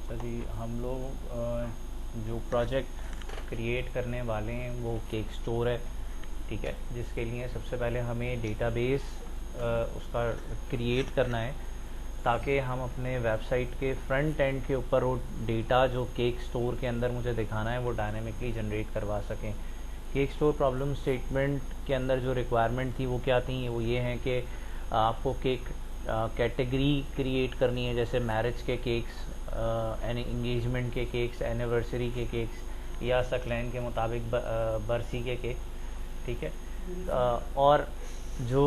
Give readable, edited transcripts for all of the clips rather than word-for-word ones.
Sir जी, हम लोग जो प्रोजेक्ट क्रिएट करने वाले हैं वो केक स्टोर है, ठीक है। जिसके लिए सबसे पहले हमें डेटाबेस उसका क्रिएट करना है, ताकि हम अपने वेबसाइट के फ्रंट एंड के ऊपर वो डेटा जो केक स्टोर के अंदर मुझे दिखाना है वो डायनेमिकली जनरेट करवा सकें। केक स्टोर प्रॉब्लम स्टेटमेंट के अंदर जो रिक्वायरमेंट थी वो क्या थी, वो ये हैं कि आपको केक कैटेगरी क्रिएट करनी है, जैसे मैरिज के केक्स, इंगेजमेंट के केक्स, एनिवर्सरी के केक्स, या सकलैन के मुताबिक बरसी के केक, ठीक है। और जो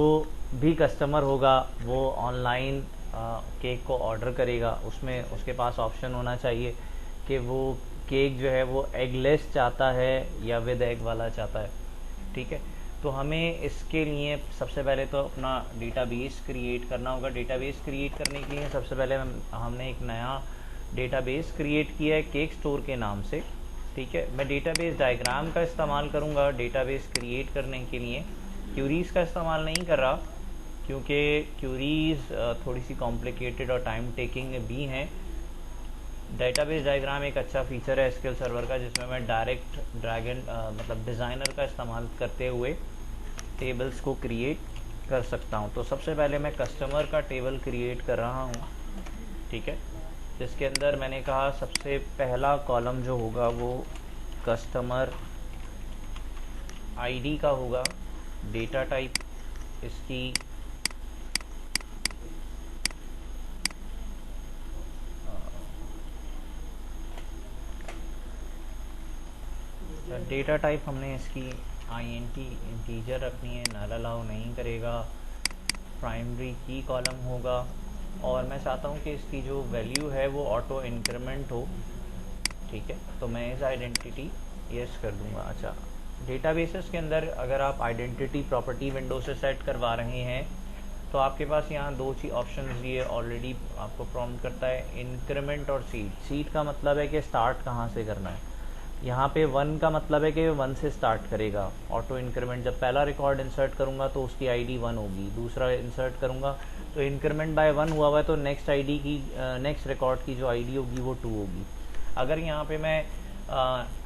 भी कस्टमर होगा वो ऑनलाइन केक को ऑर्डर करेगा, उसमें उसके पास ऑप्शन होना चाहिए कि वो केक जो है वो एगलेस चाहता है या विद एग वाला चाहता है, ठीक है। तो हमें इसके लिए सबसे पहले तो अपना डेटाबेस क्रिएट करना होगा। डेटाबेस क्रिएट करने के लिए सबसे पहले हमने एक नया डेटाबेस क्रिएट किया है केक स्टोर के नाम से, ठीक है। मैं डेटाबेस डायग्राम का इस्तेमाल करूँगा डेटाबेस क्रिएट करने के लिए, क्यूरीज़ का इस्तेमाल नहीं कर रहा, क्योंकि क्यूरीज़ थोड़ी सी कॉम्प्लिकेटेड और टाइम टेकिंग भी हैं। डेटाबेस डायग्राम एक अच्छा फीचर है एसक्यूएल सर्वर का, जिसमें मैं डायरेक्ट ड्रैगन मतलब डिज़ाइनर का इस्तेमाल करते हुए टेबल्स को क्रिएट कर सकता हूँ। तो सबसे पहले मैं कस्टमर का टेबल क्रिएट कर रहा हूँ, ठीक है। जिसके अंदर मैंने कहा सबसे पहला कॉलम जो होगा वो कस्टमर आईडी का होगा। डेटा टाइप इसकी डेटा टाइप हमने इसकी आईएनटी इंटीजर रखनी है, नल अलाउ नहीं करेगा। प्राइमरी की कॉलम होगा, और मैं चाहता हूँ कि इसकी जो वैल्यू है वो ऑटो इंक्रीमेंट हो, ठीक है। तो मैं इस आइडेंटिटी यस कर दूंगा। अच्छा, डेटाबेसेस के अंदर अगर आप आइडेंटिटी प्रॉपर्टी विंडो से सेट करवा रहे हैं तो आपके पास यहाँ दो चीज ऑप्शंस दिए ऑलरेडी, आपको प्रॉम्प्ट करता है इंक्रीमेंट और सीड। सीड का मतलब है कि स्टार्ट कहाँ से करना है। यहाँ पे 1 का मतलब है कि 1 से स्टार्ट करेगा। ऑटो इंक्रीमेंट, जब पहला रिकॉर्ड इंसर्ट करूँगा तो उसकी आईडी 1 होगी, दूसरा इंसर्ट करूँगा तो इंक्रीमेंट बाय 1 हुआ है तो नेक्स्ट आईडी की नेक्स्ट रिकॉर्ड की जो आईडी होगी वो 2 होगी। अगर यहाँ पे मैं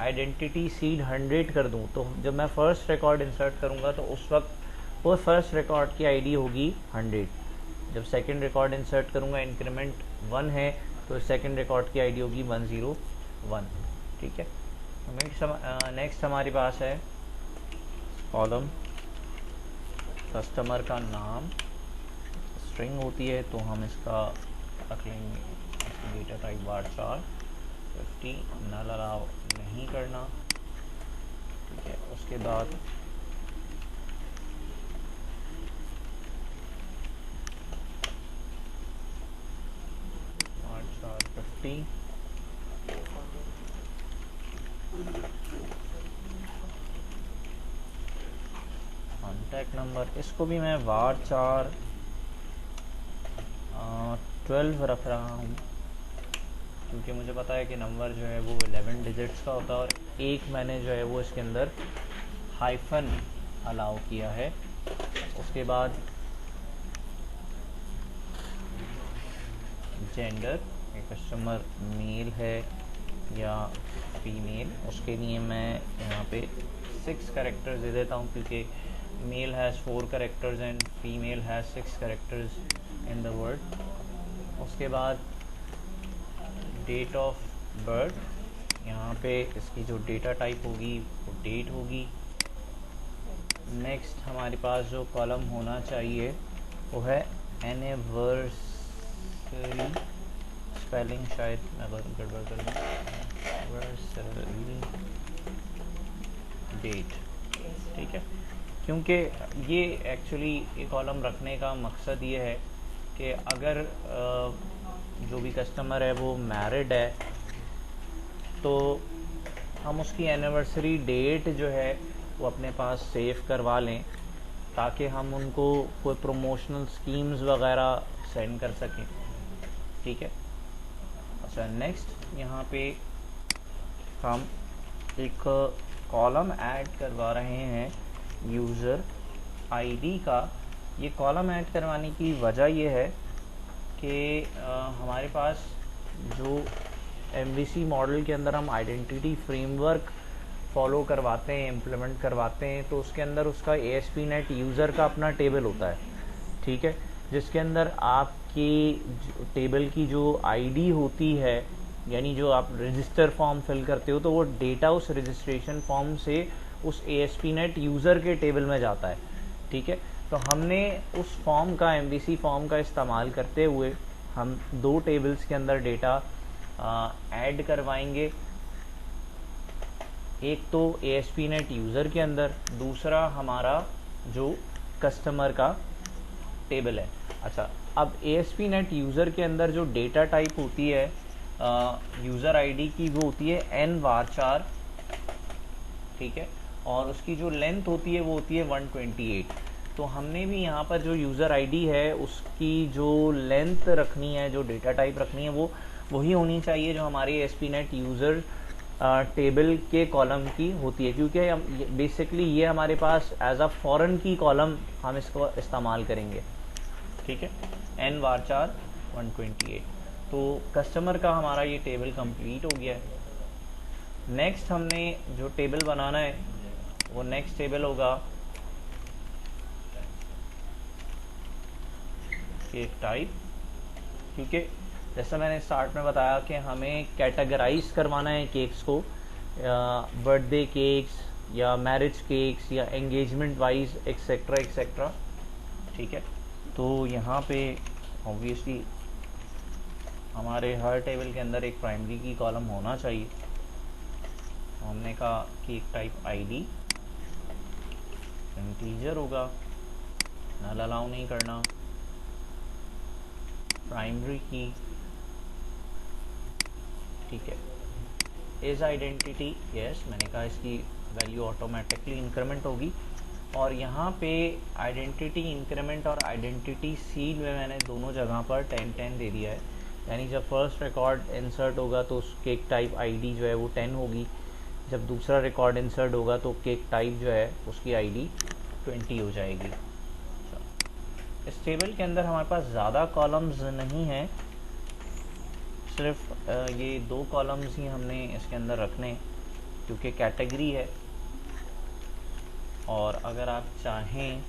आइडेंटिटी सीड 100 कर दूँ तो जब मैं फर्स्ट रिकॉर्ड इंसर्ट करूँगा तो उस वक्त वो फर्स्ट रिकॉर्ड की आईडी होगी 100। जब सेकंड रिकॉर्ड इंसर्ट करूँगा, इंक्रीमेंट 1 है तो सेकंड रिकॉर्ड की आईडी होगी 101, ठीक है। नेक्स्ट हमारे पास है कॉलम कस्टमर का नाम, स्ट्रिंग होती है तो हम इसका रख लेंगे डेटा टाइप varchar 50, नल अलाउ नहीं करना, ठीक है। उसके बाद varchar 50, कॉन्टैक्ट नंबर इसको भी मैं varchar 12 रख रहा हूँ, क्योंकि मुझे पता है कि नंबर जो है वो 11 डिजिट्स का होता है, और एक मैंने जो है वो इसके अंदर हाइफन अलाउ किया है। उसके बाद जेंडर, कस्टमर मेल है या फीमेल, उसके लिए मैं यहाँ पे 6 कैरेक्टर्स दे देता हूँ, क्योंकि male has 4 characters and female has 6 characters in the word. उसके बाद डेट ऑफ बर्थ, यहाँ पे इसकी जो डेटा टाइप होगी वो डेट होगी। नेक्स्ट हमारे पास जो कॉलम होना चाहिए वो है एनिवर्सरी, स्पेलिंग शायद मैं गड़बड़ कर दूँ, एनिवर्सरी डेट, ठीक है। क्योंकि ये एक्चुअली ये कॉलम रखने का मकसद ये है कि अगर जो भी कस्टमर है वो मैरिड है तो हम उसकी एनिवर्सरी डेट जो है वो अपने पास सेव करवा लें, ताकि हम उनको कोई प्रमोशनल स्कीम्स वगैरह सेंड कर सकें, ठीक है। अच्छा, नेक्स्ट यहाँ पे हम एक कॉलम ऐड करवा रहे हैं यूज़र आईडी का। ये कॉलम ऐड करवाने की वजह ये है कि हमारे पास जो MVC मॉडल के अंदर हम आइडेंटिटी फ्रेमवर्क फॉलो करवाते हैं, इम्प्लीमेंट करवाते हैं, तो उसके अंदर उसका ASP.NET यूज़र का अपना टेबल होता है, ठीक है, जिसके अंदर आपकी टेबल की जो ID होती है, यानी जो आप रजिस्टर फॉर्म फिल करते हो, तो वो डेटा उस रजिस्ट्रेशन फॉर्म से उस ASP.NET यूज़र के टेबल में जाता है, ठीक है। तो हमने उस फॉर्म का, MVC फॉर्म का इस्तेमाल करते हुए हम दो टेबल्स के अंदर डेटा ऐड करवाएंगे। एक तो ASP.NET यूज़र के अंदर, दूसरा हमारा जो कस्टमर का टेबल है। अच्छा, अब ASP.NET यूज़र के अंदर जो डेटा टाइप होती है यूज़र ID की, वो होती है n varchar, ठीक है, और उसकी जो लेंथ होती है वो होती है 128। तो हमने भी यहाँ पर जो यूज़र ID है उसकी जो लेंथ रखनी है, जो डेटा टाइप रखनी है, वो वही होनी चाहिए जो हमारी ASP.NET यूज़र टेबल के कॉलम की होती है, क्योंकि बेसिकली ये हमारे पास एज अ फॉरेन की कॉलम हम इसको इस्तेमाल करेंगे, ठीक है। n varchar 128। तो कस्टमर का हमारा ये टेबल कंप्लीट हो गया है। नेक्स्ट हमने जो टेबल बनाना है वो नेक्स्ट टेबल होगा केक टाइप, क्योंकि जैसा मैंने स्टार्ट में बताया कि हमें कैटेगराइज करवाना है केक्स को, बर्थडे केक्स या मैरिज केक्स या एंगेजमेंट वाइज एक्सेट्रा एक्सेट्रा, ठीक है। तो यहाँ पे ऑब्वियसली हमारे हर टेबल के अंदर एक प्राइमरी की कॉलम होना चाहिए। हमने कहा केक टाइप ID इंटीजर होगा, नल अलाउ नहीं करना, प्राइमरी की, ठीक है। इज आइडेंटिटी, यस, मैंने कहा इसकी वैल्यू ऑटोमेटिकली इंक्रीमेंट होगी। और यहाँ पे आइडेंटिटी इंक्रीमेंट और आइडेंटिटी सीड में मैंने दोनों जगह पर 10-10 दे दिया है, यानी जब फर्स्ट रिकॉर्ड इंसर्ट होगा तो उस केक टाइप ID जो है वो 10 होगी, जब दूसरा रिकॉर्ड इंसर्ट होगा तो केक टाइप जो है उसकी ID 20 हो जाएगी। इस टेबल के अंदर हमारे पास ज़्यादा कॉलम्स नहीं हैं, सिर्फ ये 2 कॉलम्स ही हमने इसके अंदर रखने, क्योंकि कैटेगरी है। और अगर आप चाहें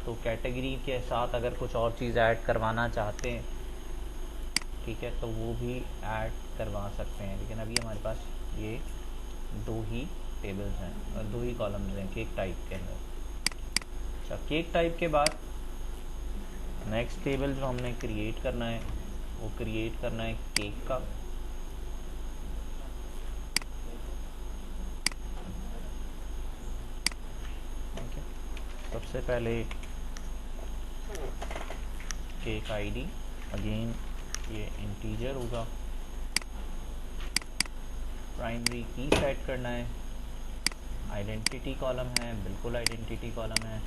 तो कैटेगरी के साथ अगर कुछ और चीज़ ऐड करवाना चाहते हैं, ठीक है, तो वो भी ऐड करवा सकते हैं, लेकिन अभी हमारे पास ये 2 ही टेबल्स हैं, 2 ही कॉलम्स हैं केक टाइप के अंदर। अच्छा, केक टाइप के बाद नेक्स्ट टेबल जो हमने क्रिएट करना है वो क्रिएट करना है केक का। ओके, सबसे पहले केक ID, अगेन ये इंटीजर होगा, प्राइमरी की सेट करना है, आइडेंटिटी कॉलम है, बिल्कुल आइडेंटिटी कॉलम है,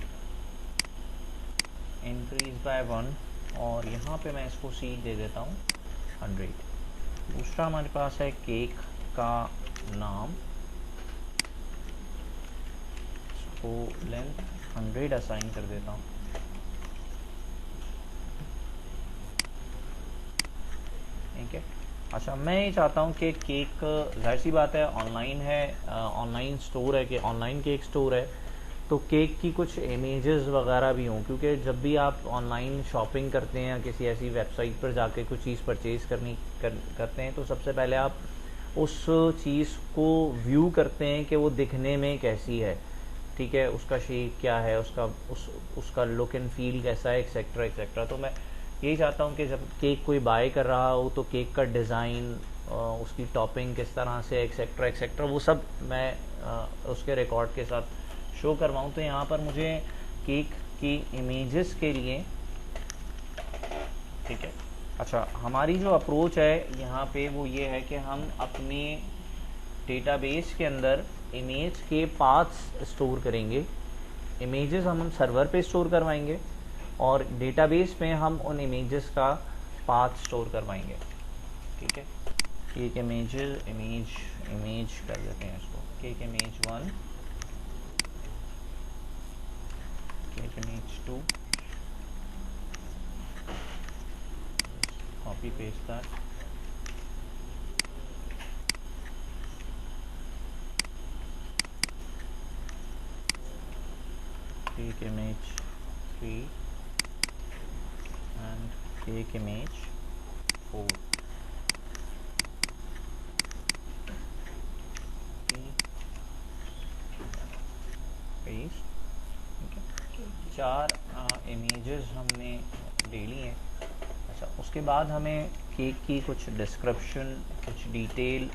इंक्रीज बाय 1, और यहाँ पे मैं इसको सीड दे देता हूँ 100। दूसरा हमारे पास है केक का नाम, इसको लेंथ 100 असाइन कर देता हूँ, ठीक है। अच्छा, मैं ये चाहता हूँ कि केक, जाहिर सी बात है ऑनलाइन है, ऑनलाइन स्टोर है, कि ऑनलाइन केक स्टोर है, तो केक की कुछ इमेजेस वगैरह भी हों, क्योंकि जब भी आप ऑनलाइन शॉपिंग करते हैं या किसी ऐसी वेबसाइट पर जाके कुछ चीज़ परचेज़ करते हैं, तो सबसे पहले आप उस चीज़ को व्यू करते हैं कि वो दिखने में कैसी है, ठीक है, उसका शेप क्या है, उसका लुक एंड फील कैसा है, एक्सेट्रा एक्सेट्रा। तो मैं यही चाहता हूँ कि जब केक कोई बाय कर रहा हो तो केक का डिज़ाइन, उसकी टॉपिंग किस तरह से, एक्सेट्रा एक्सेट्रा, वो सब मैं उसके रिकॉर्ड के साथ शो करवाऊँ। तो यहाँ पर मुझे केक की इमेजेस के लिए, ठीक है। अच्छा, हमारी जो अप्रोच है यहाँ पे वो ये है कि हम अपने डेटाबेस के अंदर इमेज के पाथ्स स्टोर करेंगे, इमेजेस हम सर्वर पे स्टोर करवाएंगे और डेटाबेस में हम उन इमेजेस का पाथ स्टोर करवाएंगे, ठीक है। केक इमेज कर देते हैं इसको, cake image 1, cake image 2, copy paste that, cake image 3 and cake image 4. Paste, ठीक है, 4 इमेजेस हमने ले ली हैं। अच्छा, उसके बाद हमें केक की कुछ डिस्क्रिप्शन, कुछ डिटेल,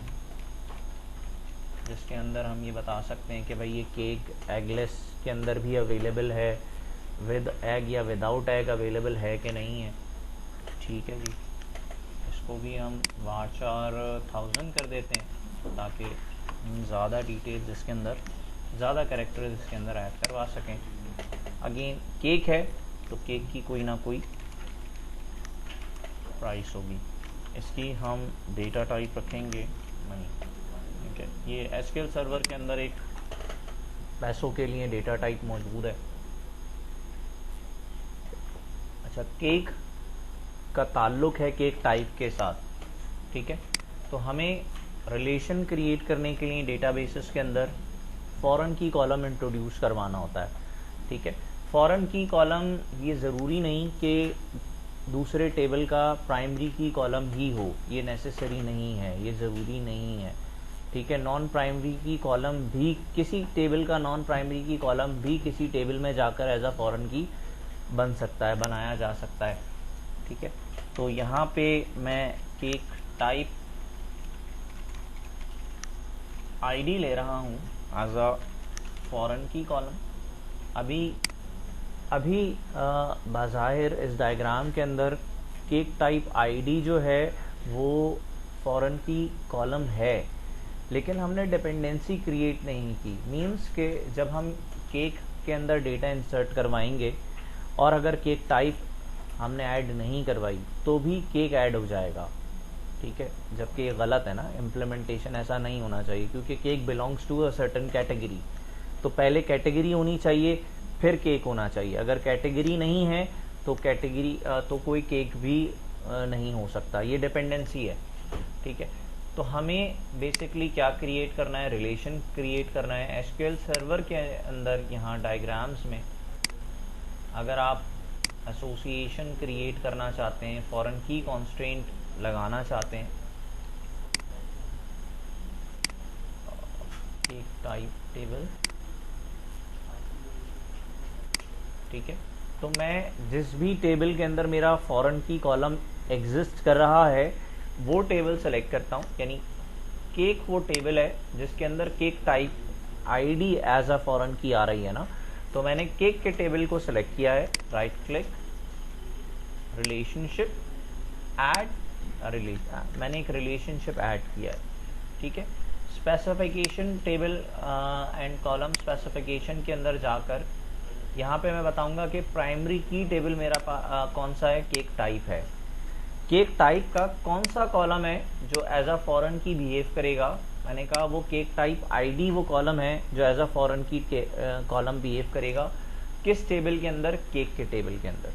जिसके अंदर हम ये बता सकते हैं कि भाई ये केक एगलेस के अंदर भी अवेलेबल है, विद एग या विदाउट एग अवेलेबल है कि नहीं है। ठीक है जी, इसको भी हम वाचार 1000 कर देते हैं ताकि हम ज़्यादा डिटेल्स इसके अंदर, ज़्यादा कैरेक्टर्स इसके अंदर ऐड करवा सकें। अगेन केक है तो केक की कोई ना कोई प्राइस होगी। इसकी हम डेटा टाइप रखेंगे मनी, ठीक है। ये एसक्यूएल सर्वर के अंदर एक पैसों के लिए डेटा टाइप मौजूद है। अच्छा, केक का ताल्लुक है केक टाइप के साथ, ठीक है। तो हमें रिलेशन क्रिएट करने के लिए डेटाबेसेस के अंदर फॉरेन की कॉलम इंट्रोड्यूस करवाना होता है, ठीक है। फॉरेन की कॉलम ये ज़रूरी नहीं कि दूसरे टेबल का प्राइमरी की कॉलम ही हो, ये नेसेसरी नहीं है, ये ज़रूरी नहीं है, ठीक है। नॉन प्राइमरी की कॉलम भी, किसी टेबल का नॉन प्राइमरी की कॉलम भी किसी टेबल में जाकर एज अ फॉरेन की बन सकता है, बनाया जा सकता है, ठीक है। तो यहाँ पे मैं केक टाइप आईडी ले रहा हूँ एज अ फॉरेन की कॉलम। अभी बाज़ाहिर इस डायग्राम के अंदर केक टाइप आईडी जो है वो फॉरेन की कॉलम है, लेकिन हमने डिपेंडेंसी क्रिएट नहीं की। मीन्स के जब हम केक के अंदर डेटा इंसर्ट करवाएंगे और अगर केक टाइप हमने ऐड नहीं करवाई तो भी केक ऐड हो जाएगा, ठीक है। जबकि ये गलत है ना, इम्प्लीमेंटेशन ऐसा नहीं होना चाहिए, क्योंकि cake belongs to a certain category. तो पहले कैटेगरी होनी चाहिए, फिर केक होना चाहिए। अगर कैटेगरी नहीं है तो कैटेगरी तो कोई केक भी नहीं हो सकता, ये डिपेंडेंसी है, ठीक है। तो हमें बेसिकली क्या क्रिएट करना है, रिलेशन क्रिएट करना है एसक्यूएल सर्वर के अंदर। यहाँ डायग्राम्स में अगर आप एसोसिएशन क्रिएट करना चाहते हैं, फॉरेन की कॉन्स्ट्रेंट लगाना चाहते हैं, एक टाइप टेबल, ठीक है। तो मैं जिस भी टेबल के अंदर मेरा फॉरेन की कॉलम एग्जिस्ट कर रहा है वो टेबल सेलेक्ट करता हूँ, यानी केक वो टेबल है जिसके अंदर cake type ID as a foreign key आ रही है ना। तो मैंने केक के टेबल को सेलेक्ट किया है, राइट क्लिक, रिलेशनशिप, ऐड मैंने एक रिलेशनशिप ऐड किया है, ठीक है। Specification table and column specification के अंदर जाकर यहाँ पे मैं बताऊंगा कि प्राइमरी की टेबल मेरा कौन सा है, केक टाइप है। केक टाइप का कौन सा कॉलम है जो एज अ फॉरेन की बिहेव करेगा, मैंने कहा वो केक टाइप आईडी वो कॉलम है जो एज अ फॉरेन की कॉलम बिहेव करेगा किस टेबल के अंदर, केक के टेबल के अंदर,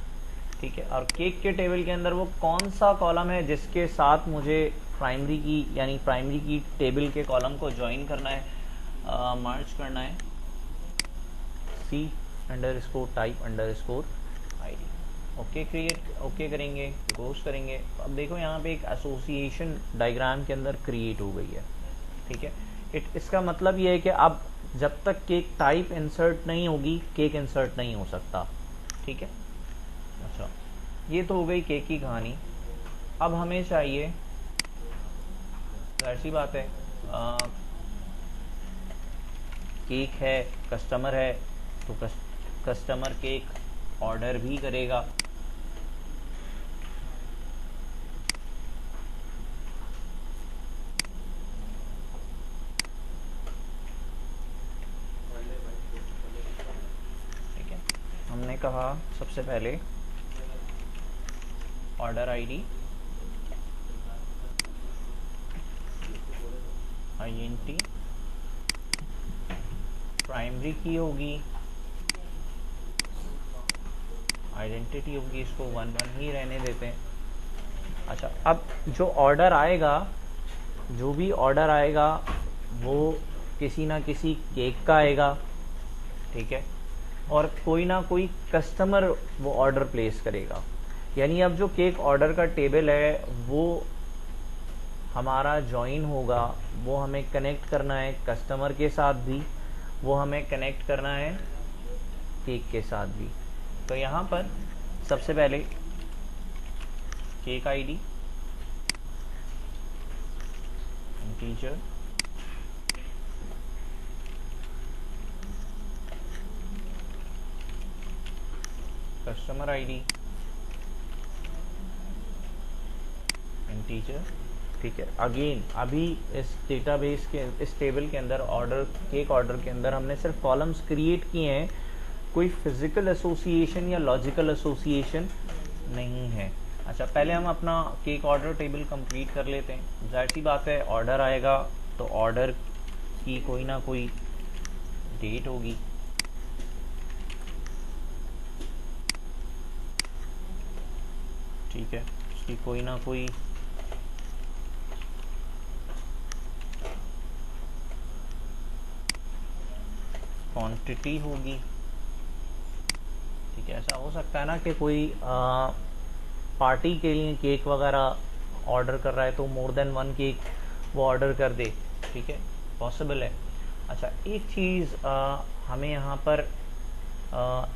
ठीक है। और केक के टेबल के अंदर वो कौन सा कॉलम है जिसके साथ मुझे प्राइमरी की, यानी प्राइमरी की टेबल के कॉलम को ज्वाइन करना है, मर्ज करना है, C underscore type underscore ID. Okay create, okay करेंगे, क्लोज करेंगे। अब देखो यहाँ पे एक एसोसिएशन डायग्राम के अंदर क्रिएट हो गई है, ठीक है। इसका मतलब ये है कि अब जब तक केक टाइप इंसर्ट नहीं होगी केक इंसर्ट नहीं हो सकता, ठीक है। अच्छा, ये तो हो गई केक की कहानी। अब हमें चाहिए, जाहिर सी बात है, केक है, कस्टमर है, तो कस्टमर केक ऑर्डर भी करेगा, ठीक है। हमने कहा सबसे पहले ऑर्डर आईडी आईएनटी, प्राइमरी की होगी, आइडेंटिटी होगी, इसको 1 1 ही रहने देते हैं। अच्छा, अब जो ऑर्डर आएगा, जो भी ऑर्डर आएगा वो किसी ना किसी केक का आएगा, ठीक है। और कोई ना कोई कस्टमर वो ऑर्डर प्लेस करेगा। यानी अब जो केक ऑर्डर का टेबल है वो हमारा ज्वाइन होगा, वो हमें कनेक्ट करना है कस्टमर के साथ भी, वो हमें कनेक्ट करना है केक के साथ भी। तो यहाँ पर सबसे पहले cake ID integer, customer ID integer, ठीक है। अगेन अभी इस डेटाबेस के इस टेबल के अंदर ऑर्डर केक ऑर्डर के अंदर हमने सिर्फ कॉलम्स क्रिएट किए हैं, कोई फिजिकल एसोसिएशन या लॉजिकल एसोसिएशन नहीं है। अच्छा, पहले हम अपना केक ऑर्डर टेबल कंप्लीट कर लेते हैं। जाहिर सी बात है ऑर्डर आएगा तो ऑर्डर की कोई ना कोई डेट होगी, ठीक है, उसकी कोई ना कोई क्वांटिटी होगी, ठीक है। ऐसा हो सकता है ना कि कोई पार्टी के लिए केक वगैरह ऑर्डर कर रहा है तो मोर देन वन केक वो ऑर्डर कर दे, ठीक है, पॉसिबल है। अच्छा, एक चीज़ हमें यहाँ पर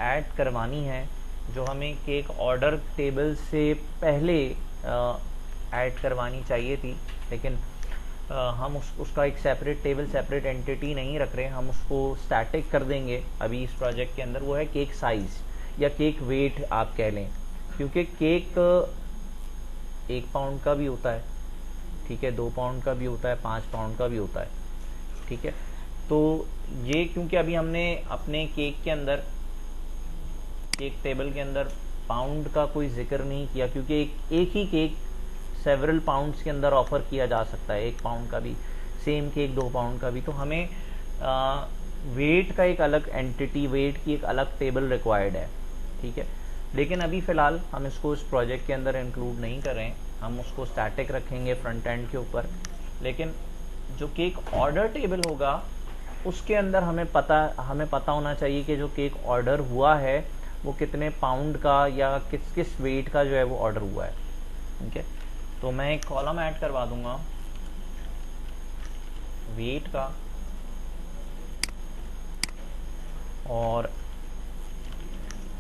ऐड करवानी है जो हमें केक ऑर्डर टेबल से पहले ऐड करवानी चाहिए थी, लेकिन हम उसका एक सेपरेट टेबल सेपरेट एंटिटी नहीं रख रहे, हम उसको स्टैटिक कर देंगे अभी इस प्रोजेक्ट के अंदर। वो है केक साइज़ या केक वेट आप कह लें, क्योंकि केक 1 पाउंड का भी होता है, ठीक है, 2 पाउंड का भी होता है, 5 पाउंड का भी होता है, ठीक है। तो ये क्योंकि अभी हमने अपने केक के अंदर केक टेबल के अंदर पाउंड का कोई जिक्र नहीं किया, क्योंकि एक ही केक सेवरल पाउंड्स के अंदर ऑफर किया जा सकता है, 1 पाउंड का भी, सेम केक 2 पाउंड का भी। तो हमें वेट का एक अलग एंटिटी, वेट की एक अलग टेबल रिक्वायर्ड है, ठीक है। लेकिन अभी फ़िलहाल हम इसको इस प्रोजेक्ट के अंदर इंक्लूड नहीं कर रहे हैं, हम उसको स्टैटिक रखेंगे फ्रंट एंड के ऊपर। लेकिन जो केक ऑर्डर टेबल होगा उसके अंदर हमें पता होना चाहिए कि जो केक ऑर्डर हुआ है वो कितने पाउंड का या किस किस वेट का जो है वो ऑर्डर हुआ है, ठीक है। तो मैं एक कॉलम ऐड करवा दूंगा वेट का, और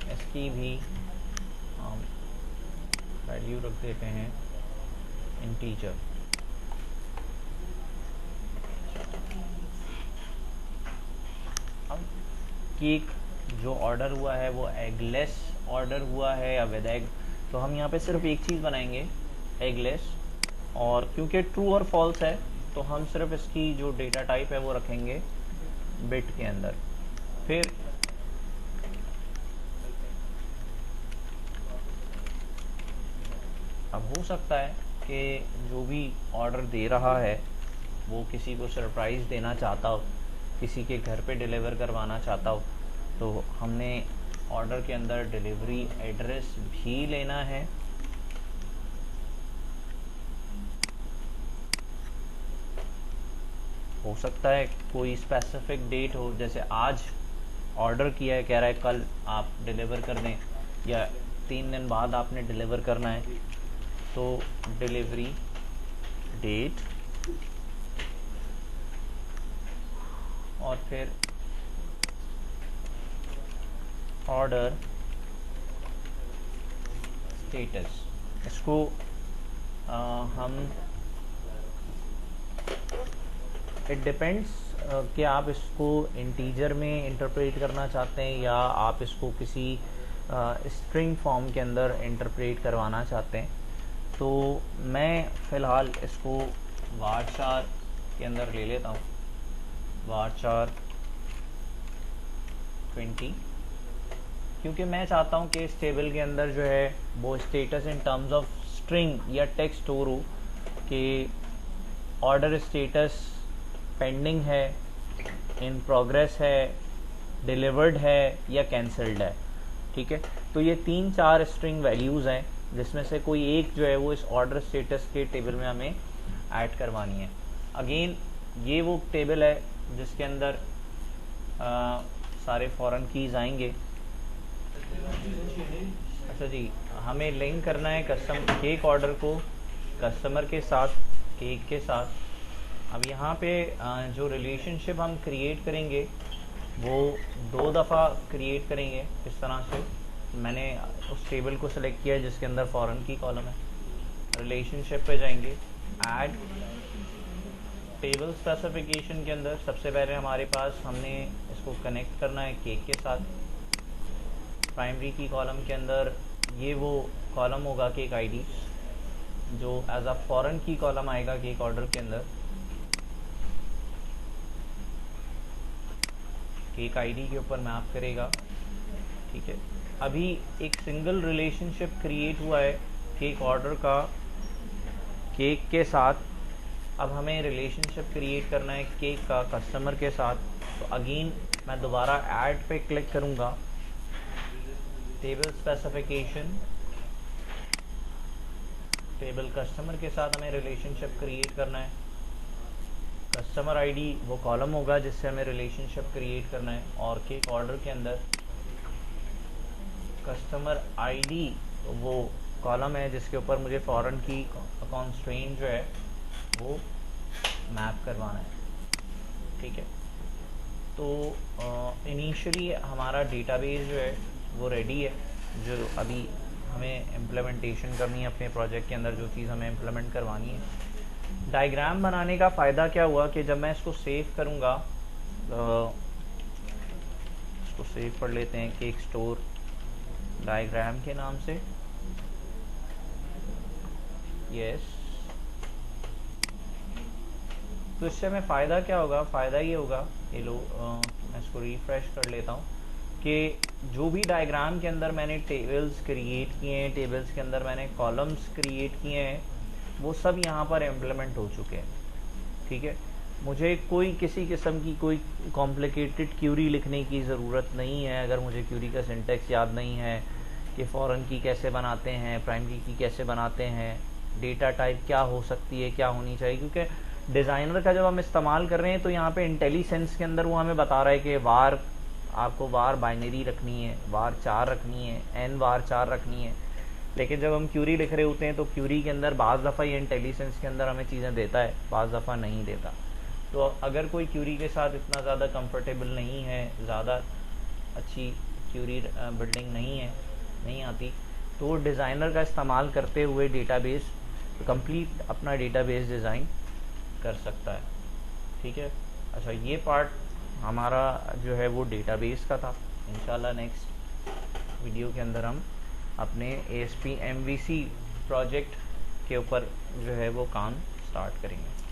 इसकी भी हम वैल्यू रख देते हैं इंटीजर। अब केक जो ऑर्डर हुआ है वो एगलेस ऑर्डर हुआ है या विद एग, तो हम यहाँ पे सिर्फ एक चीज़ बनाएंगे, एगलेस। और क्योंकि ट्रू और फॉल्स है तो हम सिर्फ इसकी जो डेटा टाइप है वो रखेंगे बिट के अंदर। फिर अब हो सकता है कि जो भी ऑर्डर दे रहा है वो किसी को सरप्राइज़ देना चाहता हो, किसी के घर पे डिलीवर करवाना चाहता हो, तो हमने ऑर्डर के अंदर डिलीवरी एड्रेस भी लेना है। हो सकता है कोई स्पेसिफिक डेट हो, जैसे आज ऑर्डर किया है, कह रहा है कल आप डिलीवर कर दें, या 3 दिन बाद आपने डिलीवर करना है, तो डिलीवरी डेट और फिर ऑर्डर स्टेटस। इसको हम इट डिपेंड्स कि आप इसको इंटीजर में इंटरप्रेट करना चाहते हैं या आप इसको किसी स्ट्रिंग फॉर्म के अंदर इंटरप्रेट करवाना चाहते हैं। तो मैं फ़िलहाल इसको varchar के अंदर ले लेता हूँ, varchar 20, क्योंकि मैं चाहता हूँ कि इस टेबल के अंदर जो है वो status in terms of string या टेक्स्ट स्टोर हो कि ऑर्डर स्टेटस पेंडिंग है, इन प्रोग्रेस है, डिलीवर्ड है या कैंसल्ड है, ठीक है। तो ये 3-4 स्ट्रिंग वैल्यूज़ हैं जिसमें से कोई एक जो है वो इस ऑर्डर स्टेटस के टेबल में हमें ऐड करवानी है। अगेन ये वो टेबल है जिसके अंदर सारे फॉरेन कीज़ आएंगे अच्छा जी, हमें लिंक करना है केक ऑर्डर को कस्टमर के साथ, केक के साथ। अब यहाँ पे जो रिलेशनशिप हम क्रिएट करेंगे वो 2 दफ़ा क्रिएट करेंगे। इस तरह से मैंने उस टेबल को सिलेक्ट किया है जिसके अंदर फॉरेन की कॉलम है। रिलेशनशिप पे जाएंगे, ऐड टेबल स्पेसिफिकेशन के अंदर सबसे पहले हमारे पास हमने इसको कनेक्ट करना है केक के साथ। प्राइमरी की कॉलम के अंदर ये वो कॉलम होगा केक आईडी जो एज अ फॉरेन की कॉलम आएगा केक ऑर्डर के अंदर। केक आईडी के ऊपर मैप करेगा, ठीक है। अभी एक सिंगल रिलेशनशिप क्रिएट हुआ है केक ऑर्डर का केक के साथ। अब हमें रिलेशनशिप क्रिएट करना है केक का कस्टमर के साथ। तो अगेन मैं दोबारा ऐड पे क्लिक करूंगा, टेबल स्पेसिफिकेशन, टेबल कस्टमर के साथ हमें रिलेशनशिप क्रिएट करना है। कस्टमर आईडी वो कॉलम होगा जिससे हमें रिलेशनशिप क्रिएट करना है, और केक ऑर्डर के अंदर कस्टमर आईडी वो कॉलम है जिसके ऊपर मुझे फॉरेन की कॉन्स्ट्रेंट जो है वो मैप करवाना है, ठीक है। तो इनिशियली हमारा डेटाबेस जो है वो रेडी है, जो अभी हमें इम्प्लीमेंटेशन करनी है अपने प्रोजेक्ट के अंदर, जो चीज़ हमें इम्प्लीमेंट करवानी है। डायग्राम बनाने का फ़ायदा क्या हुआ कि जब मैं इसको सेव करूँगा, इसको सेव कर लेते हैं केक स्टोर डायग्राम के नाम से, यस। तो इससे हमें फ़ायदा क्या होगा, फ़ायदा ये होगा, ये लो मैं इसको रिफ्रेश कर लेता हूँ कि जो भी डायग्राम के अंदर मैंने टेबल्स क्रिएट किए हैं, टेबल्स के अंदर मैंने कॉलम्स क्रिएट किए हैं, वो सब यहाँ पर इम्प्लीमेंट हो चुके हैं, ठीक है। मुझे कोई किसी किस्म की कोई कॉम्प्लिकेटेड क्यूरी लिखने की ज़रूरत नहीं है। अगर मुझे क्यूरी का सिंटेक्स याद नहीं है कि फॉरेन की कैसे बनाते हैं, प्राइमरी की कैसे बनाते हैं, डेटा टाइप क्या हो सकती है, क्या होनी चाहिए, क्योंकि डिज़ाइनर का जब हम इस्तेमाल कर रहे हैं तो यहाँ पे इंटेलिसेंस के अंदर वो हमें बता रहा है कि वार आपको वार बाइनरी रखनी है, वार 4 रखनी है, एन वार 4 रखनी है। लेकिन जब हम क्यूरी लिख रहे होते हैं तो क्यूरी के अंदर बाज़ दफ़ा ये इंटेलिसेंस के अंदर हमें चीज़ें देता है, बाज़ दफ़ा नहीं देता। तो अगर कोई क्यूरी के साथ इतना ज़्यादा कंफर्टेबल नहीं है, ज़्यादा अच्छी क्यूरी बिल्डिंग नहीं आती, तो डिज़ाइनर का इस्तेमाल करते हुए डेटाबेस कंप्लीट अपना डेटाबेस डिज़ाइन कर सकता है, ठीक है। अच्छा, ये पार्ट हमारा जो है वो डेटाबेस का था। इंशाल्लाह नेक्स्ट वीडियो के अंदर हम अपने ASP MVC प्रोजेक्ट के ऊपर जो है वो काम स्टार्ट करेंगे।